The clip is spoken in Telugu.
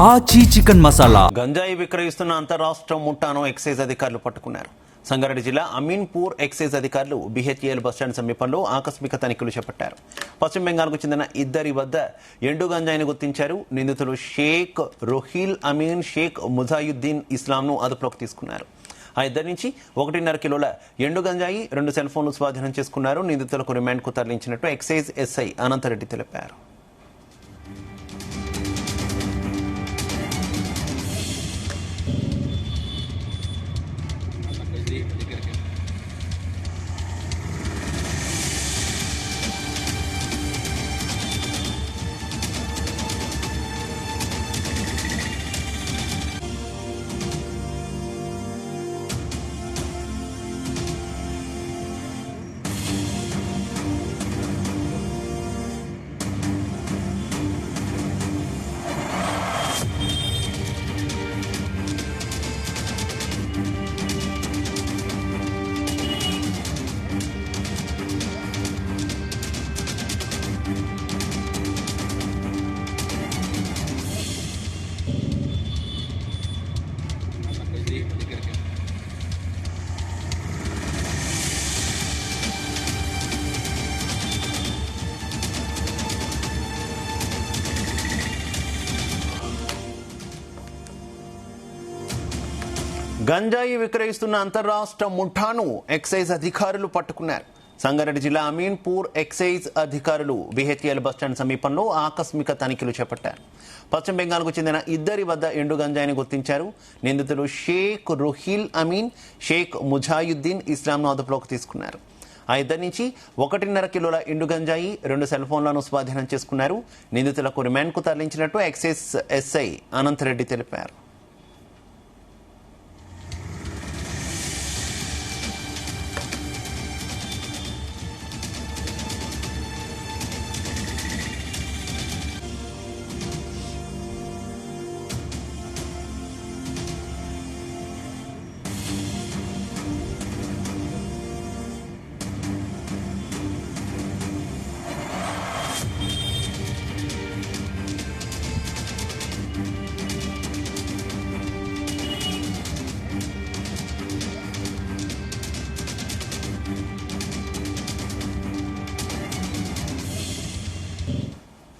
ఆచి చికెన్ మసాలా. గంజాయి విక్రయిస్తున్న అంతరాష్ట్ర ముఠాను ఎక్సైజ్ అధికారులు పట్టుకున్నారు. సంగారెడ్డి జిల్లా అమీన్పూర్ ఎక్సైజ్ అధికారులు బిహెచ్ఎల్ బస్టాండ్ సమీపంలో ఆకస్మిక తనిఖీలు చేపట్టారు. పశ్చిమ బెంగాల్కు చెందిన ఇద్దరి వద్ద ఎండు గంజాయిని గుర్తించారు. నిందితులు షేక్ రొహీల్ అమీన్, షేక్ ముజాయుద్దీన్ ఇస్లాంను అదుపులోకి తీసుకున్నారు. ఆ ఇద్దరి నుంచి 1.5 కిలోల ఎండు గంజాయి, 2 సెల్ ఫోన్లు స్వాధీనం చేసుకున్నారు. నిందితులకు రిమాండ్కు తరలించినట్టు ఎక్సైజ్ ఎస్ఐ అనంతరెడ్డి తెలిపారు. గంజాయి విక్రయిస్తున్న అంతరాష్ట్ర ముఠాను ఎక్సైజ్ అధికారులు పట్టుకున్నారు. సంగారెడ్డి జిల్లా అమీన్పూర్ ఎక్సైజ్ అధికారులు బిహెచ్ఎల్ బస్టాండ్ సమీపంలో ఆకస్మిక తనిఖీలు చేపట్టారు. పశ్చిమ బెంగాల్కు చెందిన ఇద్దరి వద్ద ఎండు గంజాయిని గుర్తించారు. నిందితులు షేక్ రొహీల్ అమీన్, షేక్ ముజాయుద్దీన్ ఇస్లాంను అదుపులోకి తీసుకున్నారు. ఆ ఇద్దరి నుంచి 1.5 కిలోల ఎండు గంజాయి, 2 సెల్ ఫోన్లను స్వాధీనం చేసుకున్నారు. నిందితులకు రిమాండ్కు తరలించినట్టు ఎక్సైజ్ ఎస్ఐ అనంతరెడ్డి తెలిపారు.